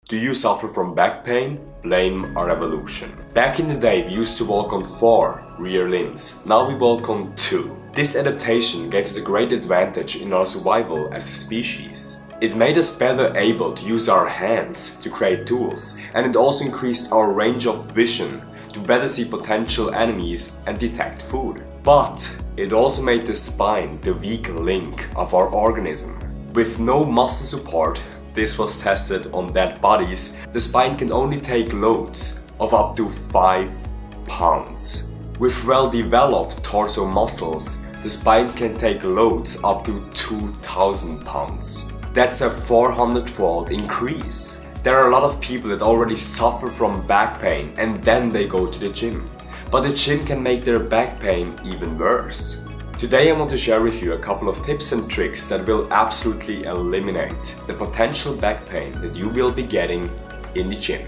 Do you suffer from back pain? Blame our evolution. Back in the day we used to walk on 4 rear limbs, now we walk on 2. This adaptation gave us a great advantage in our survival as a species. It made us better able to use our hands to create tools, and it also increased our range of vision to better see potential enemies and detect food. But it also made the spine the weak link of our organism. With no muscle support, this was tested on dead bodies, the spine can only take loads of up to 5 pounds. With well-developed torso muscles, the spine can take loads up to 2,000 pounds. That's a 400-fold increase. There are a lot of people that already suffer from back pain and then they go to the gym. But the gym can make their back pain even worse. Today I want to share with you a couple of tips and tricks that will absolutely eliminate the potential back pain that you will be getting in the gym.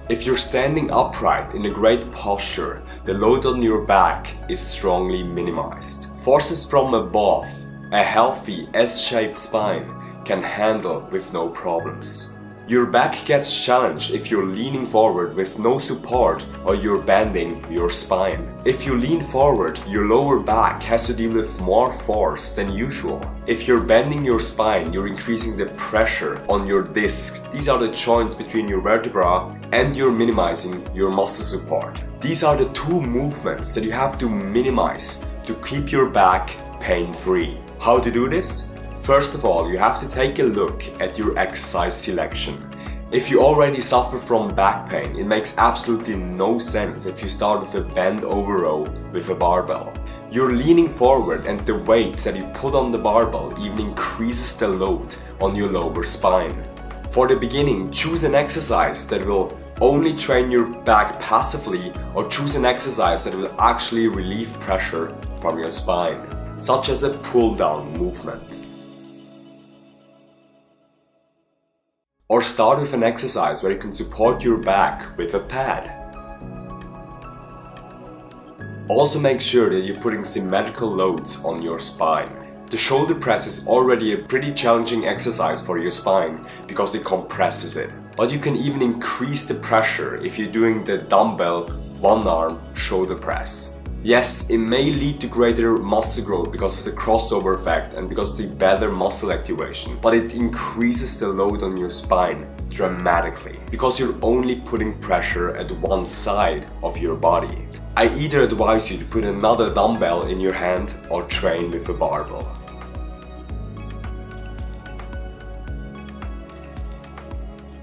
If you're standing upright in a great posture, the load on your back is strongly minimized. Forces from above, a healthy S-shaped spine can handle with no problems. Your back gets challenged if you're leaning forward with no support or you're bending your spine. If you lean forward, your lower back has to deal with more force than usual. If you're bending your spine, you're increasing the pressure on your discs. These are the joints between your vertebra, and you're minimizing your muscle support. These are the 2 movements that you have to minimize to keep your back pain-free. How to do this? First of all, you have to take a look at your exercise selection. If you already suffer from back pain, it makes absolutely no sense if you start with a bend over row with a barbell. You're leaning forward and the weight that you put on the barbell even increases the load on your lower spine. For the beginning, choose an exercise that will only train your back passively, or choose an exercise that will actually relieve pressure from your spine, such as a pull-down movement. Or start with an exercise where you can support your back with a pad. Also make sure that you're putting symmetrical loads on your spine. The shoulder press is already a pretty challenging exercise for your spine because it compresses it. But you can even increase the pressure if you're doing the dumbbell one-arm shoulder press. Yes, it may lead to greater muscle growth because of the crossover effect and because of the better muscle activation, but it increases the load on your spine dramatically because you're only putting pressure at one side of your body. I either advise you to put another dumbbell in your hand or train with a barbell.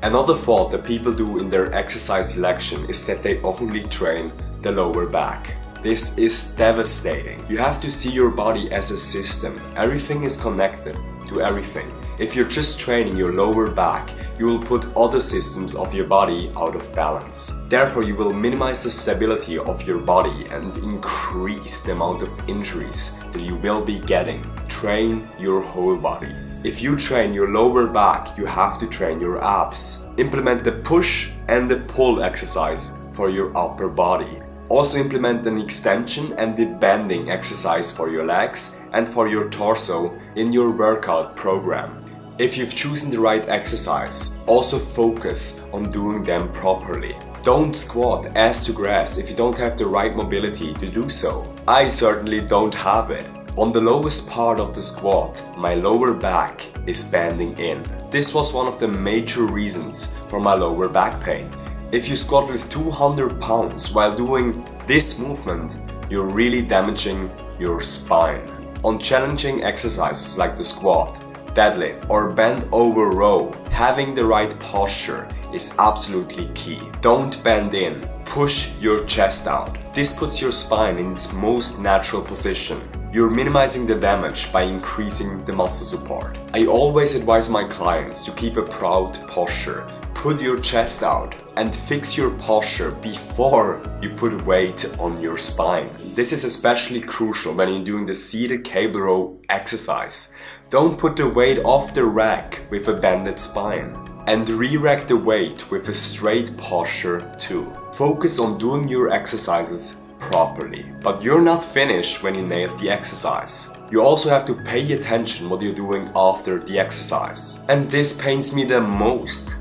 Another fault that people do in their exercise selection is that they only train the lower back. This is devastating. You have to see your body as a system. Everything is connected to everything. If you're just training your lower back, you will put other systems of your body out of balance. Therefore, you will minimize the stability of your body and increase the amount of injuries that you will be getting. Train your whole body. If you train your lower back, you have to train your abs. Implement the push and the pull exercise for your upper body. Also implement an extension and the bending exercise for your legs and for your torso in your workout program. If you've chosen the right exercise, also focus on doing them properly. Don't squat ass to grass if you don't have the right mobility to do so. I certainly don't have it. On the lowest part of the squat, my lower back is bending in. This was one of the major reasons for my lower back pain. If you squat with 200 pounds while doing this movement, you're really damaging your spine. On challenging exercises like the squat, deadlift or bend over row, having the right posture is absolutely key. Don't bend in, push your chest out. This puts your spine in its most natural position. You're minimizing the damage by increasing the muscle support. I always advise my clients to keep a proud posture. Put your chest out and fix your posture before you put weight on your spine. This is especially crucial when you're doing the seated cable row exercise. Don't put the weight off the rack with a bended spine. And re-rack the weight with a straight posture too. Focus on doing your exercises properly. But you're not finished when you nailed the exercise. You also have to pay attention what you're doing after the exercise. And this pains me the most.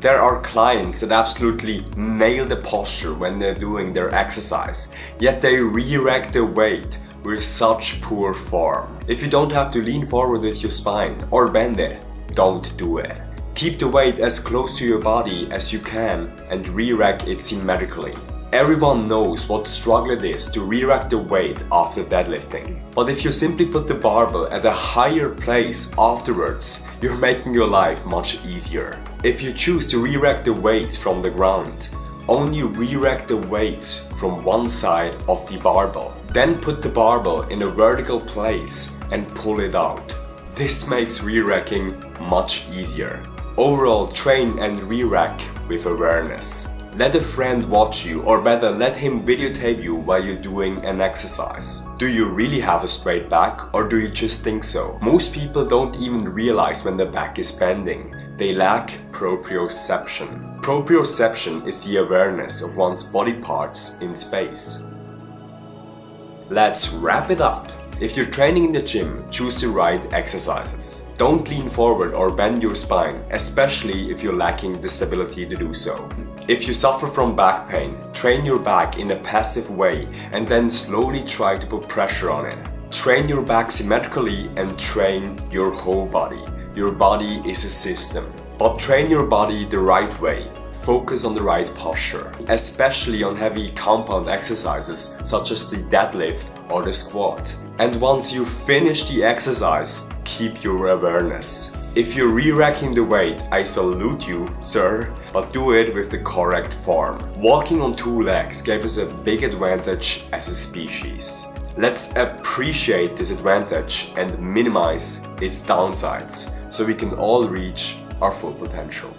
There are clients that absolutely nail the posture when they're doing their exercise, yet they re-rack the weight with such poor form. If you don't have to lean forward with your spine or bend it, don't do it. Keep the weight as close to your body as you can and re-rack it symmetrically. Everyone knows what struggle it is to re-rack the weight after deadlifting. But if you simply put the barbell at a higher place afterwards, you're making your life much easier. If you choose to re-rack the weights from the ground, only re-rack the weights from one side of the barbell. Then put the barbell in a vertical place and pull it out. This makes re-racking much easier. Overall, train and re-rack with awareness. Let a friend watch you, or better, let him videotape you while you're doing an exercise. Do you really have a straight back, or do you just think so? Most people don't even realize when the back is bending. They lack proprioception. Proprioception is the awareness of one's body parts in space. Let's wrap it up. If you're training in the gym, choose the right exercises. Don't lean forward or bend your spine, especially if you're lacking the stability to do so. If you suffer from back pain, train your back in a passive way and then slowly try to put pressure on it. Train your back symmetrically and train your whole body. Your body is a system. But train your body the right way. Focus on the right posture, especially on heavy compound exercises such as the deadlift or the squat. And once you finish the exercise, keep your awareness. If you're re-racking the weight, I salute you, sir, but do it with the correct form. Walking on two legs gave us a big advantage as a species. Let's appreciate this advantage and minimize its downsides so we can all reach our full potential.